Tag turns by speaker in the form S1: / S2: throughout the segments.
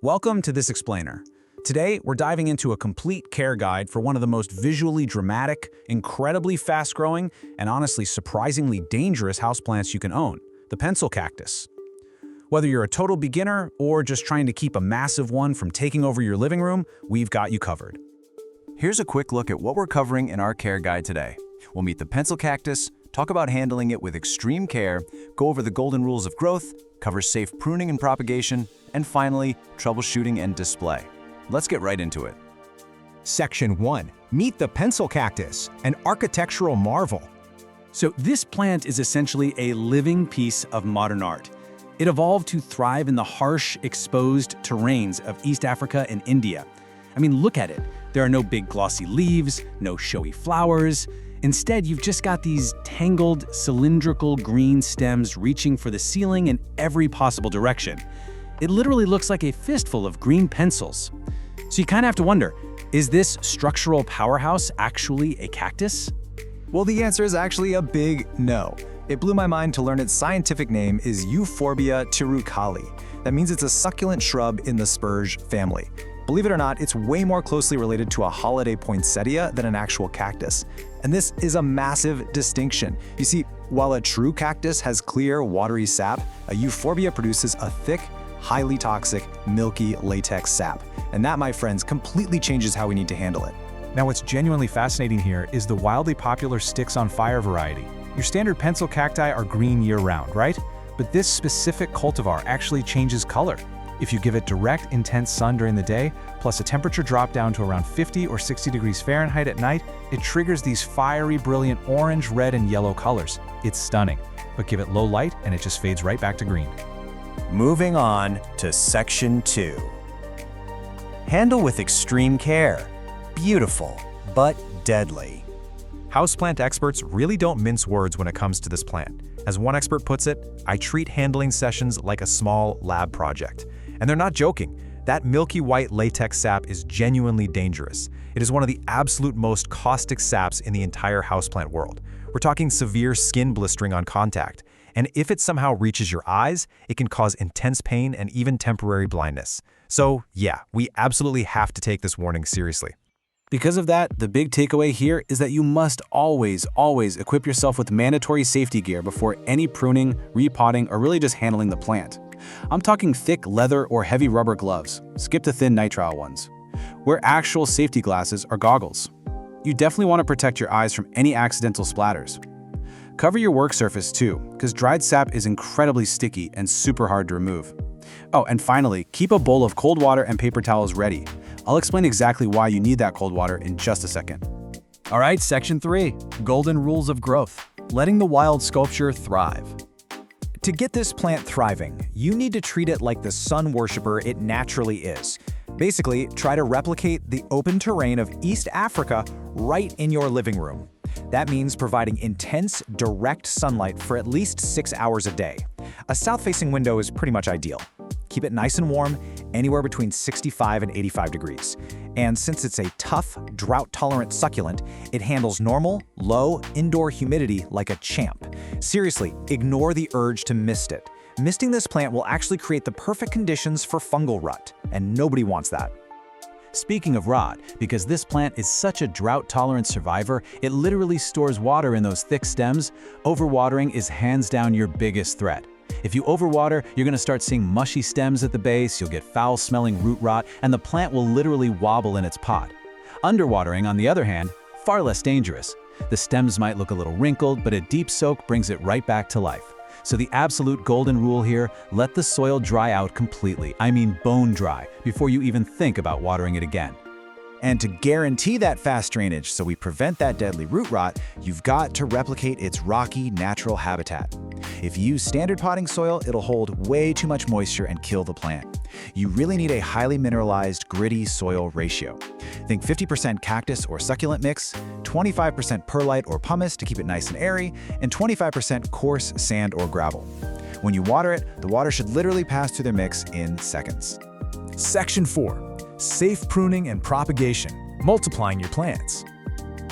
S1: Welcome to This Explainer. Today, we're diving into a complete care guide for one of the most visually dramatic, incredibly fast-growing, and honestly surprisingly dangerous houseplants you can own, the pencil cactus. Whether you're a total beginner or just trying to keep a massive one from taking over your living room, we've got you covered.
S2: Here's a quick look at what we're covering in our care guide today. We'll meet the pencil cactus, talk about handling it with extreme care, go over the golden rules of growth, cover safe pruning and propagation, and finally, troubleshooting and display. Let's get right into it.
S3: Section 1. Meet the pencil cactus, an architectural marvel.
S1: So this plant is essentially a living piece of modern art. It evolved to thrive in the harsh, exposed terrains of East Africa and India. I mean, look at it. There are no big glossy leaves, no showy flowers. Instead, you've just got these tangled, cylindrical green stems reaching for the ceiling in every possible direction. It literally looks like a fistful of green pencils. So you kind of have to wonder, is this structural powerhouse actually a cactus?
S2: Well, the answer is actually a big no. It blew my mind to learn its scientific name is Euphorbia tirucalli. That means it's a succulent shrub in the spurge family. Believe it or not, it's way more closely related to a holiday poinsettia than an actual cactus. And this is a massive distinction. You see, while a true cactus has clear, watery sap, a euphorbia produces a thick, highly toxic, milky latex sap. And that, my friends, completely changes how we need to handle it.
S4: Now what's genuinely fascinating here is the wildly popular sticks on fire variety. Your standard pencil cacti are green year-round, right? But this specific cultivar actually changes color. If you give it direct, intense sun during the day, plus a temperature drop down to around 50 or 60 degrees Fahrenheit at night, it triggers these fiery, brilliant orange, red, and yellow colors. It's stunning. But give it low light and it just fades right back to green.
S5: Moving on to Section 2. Handle with extreme care. Beautiful, but deadly.
S4: Houseplant experts really don't mince words when it comes to this plant. As one expert puts it, I treat handling sessions like a small lab project. And they're not joking. That milky white latex sap is genuinely dangerous. It is one of the absolute most caustic saps in the entire houseplant world. We're talking severe skin blistering on contact. And if it somehow reaches your eyes, it can cause intense pain and even temporary blindness. So yeah, we absolutely have to take this warning seriously.
S1: Because of that, the big takeaway here is that you must always equip yourself with mandatory safety gear before any pruning, repotting, or really just handling the plant. I'm talking thick leather or heavy rubber gloves. Skip the thin nitrile ones. Wear actual safety glasses or goggles. You definitely want to protect your eyes from any accidental splatters. Cover your work surface too, because dried sap is incredibly sticky and super hard to remove. Oh, and finally, keep a bowl of cold water and paper towels ready. I'll explain exactly why you need that cold water in just a second.
S2: All right, Section 3. Golden rules of growth. Letting the wild sculpture thrive.
S3: To get this plant thriving, you need to treat it like the sun worshiper it naturally is. Basically, try to replicate the open terrain of East Africa right in your living room. That means providing intense, direct sunlight for at least 6 hours a day. A south-facing window is pretty much ideal. Keep it nice and warm, anywhere between 65 and 85 degrees. And since it's a tough, drought-tolerant succulent, it handles normal, low, indoor humidity like a champ. Seriously, ignore the urge to mist it. Misting this plant will actually create the perfect conditions for fungal rot, and nobody wants that.
S1: Speaking of rot, because this plant is such a drought-tolerant survivor, it literally stores water in those thick stems. Overwatering is hands down your biggest threat. If you overwater, you're going to start seeing mushy stems at the base, you'll get foul-smelling root rot, and the plant will literally wobble in its pot. Underwatering, on the other hand, far less dangerous. The stems might look a little wrinkled, but a deep soak brings it right back to life. So the absolute golden rule here, let the soil dry out completely, I mean bone dry, before you even think about watering it again.
S3: And to guarantee that fast drainage so we prevent that deadly root rot, you've got to replicate its rocky, natural habitat. If you use standard potting soil, it'll hold way too much moisture and kill the plant. You really need a highly mineralized, gritty soil ratio. Think 50% cactus or succulent mix, 25% perlite or pumice to keep it nice and airy, and 25% coarse sand or gravel. When you water it, the water should literally pass through the mix in seconds.
S4: Section 4. Safe pruning and propagation, multiplying your plants.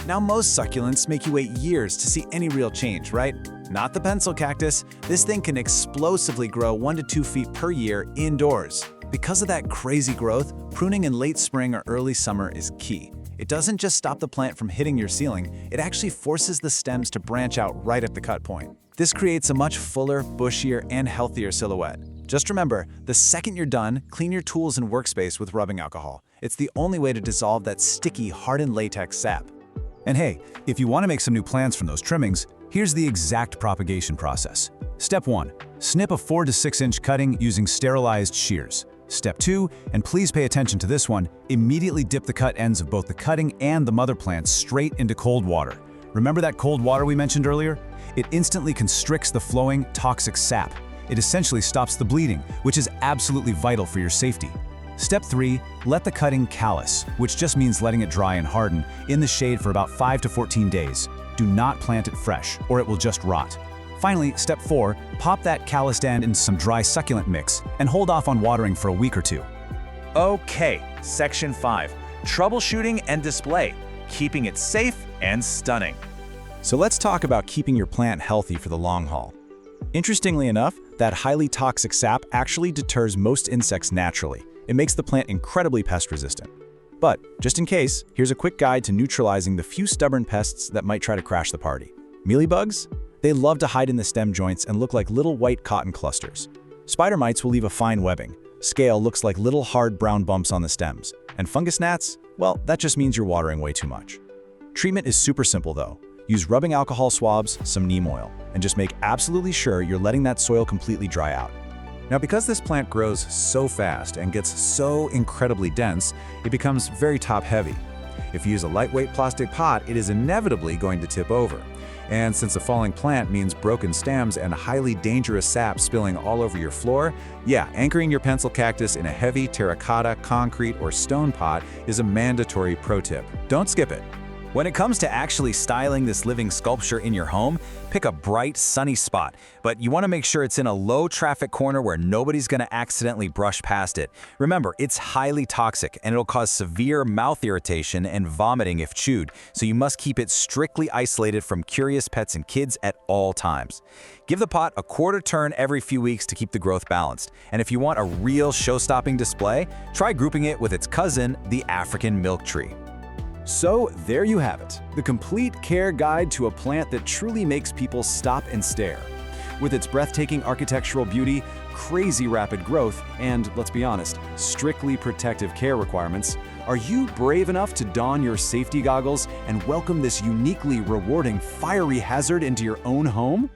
S1: Now most succulents make you wait years to see any real change, right? Not the pencil cactus. This thing can explosively grow 1 to 2 feet per year indoors.
S2: Because of that crazy growth, pruning in late spring or early summer is key. It doesn't just stop the plant from hitting your ceiling, it actually forces the stems to branch out right at the cut point. This creates a much fuller, bushier, and healthier silhouette. Just remember, the second you're done, clean your tools and workspace with rubbing alcohol. It's the only way to dissolve that sticky, hardened latex sap.
S3: And hey, if you want to make some new plants from those trimmings, here's the exact propagation process. Step 1. Snip a 4 to 6 inch cutting using sterilized shears. Step 2, and please pay attention to this one, immediately dip the cut ends of both the cutting and the mother plant straight into cold water. Remember that cold water we mentioned earlier? It instantly constricts the flowing, toxic sap. It essentially stops the bleeding, which is absolutely vital for your safety. Step 3, let the cutting callus, which just means letting it dry and harden, in the shade for about 5 to 14 days. Do not plant it fresh, or it will just rot. Finally, step 4, pop that calloused end into some dry succulent mix and hold off on watering for a week or 2.
S5: Okay, section 5, troubleshooting and display, keeping it safe and stunning.
S3: So let's talk about keeping your plant healthy for the long haul. Interestingly enough, that highly toxic sap actually deters most insects naturally. It makes the plant incredibly pest resistant. But just in case, here's a quick guide to neutralizing the few stubborn pests that might try to crash the party. Mealybugs? They love to hide in the stem joints and look like little white cotton clusters. Spider mites will leave a fine webbing. Scale looks like little hard brown bumps on the stems. And fungus gnats? Well, that just means you're watering way too much. Treatment is super simple though. Use rubbing alcohol swabs, some neem oil, and just make absolutely sure you're letting that soil completely dry out.
S4: Now, because this plant grows so fast and gets so incredibly dense, it becomes very top-heavy. If you use a lightweight plastic pot, it is inevitably going to tip over. And since a falling plant means broken stems and highly dangerous sap spilling all over your floor, yeah, anchoring your pencil cactus in a heavy terracotta, concrete, or stone pot is a mandatory pro tip. Don't skip it.
S5: When it comes to actually styling this living sculpture in your home, pick a bright, sunny spot, but you want to make sure it's in a low-traffic corner where nobody's going to accidentally brush past it. Remember, it's highly toxic, and it'll cause severe mouth irritation and vomiting if chewed, so you must keep it strictly isolated from curious pets and kids at all times. Give the pot a quarter turn every few weeks to keep the growth balanced, and if you want a real show-stopping display, try grouping it with its cousin, the African milk tree.
S3: So there you have it, the complete care guide to a plant that truly makes people stop and stare. With its breathtaking architectural beauty, crazy rapid growth, and, let's be honest, strictly protective care requirements, are you brave enough to don your safety goggles and welcome this uniquely rewarding fiery hazard into your own home?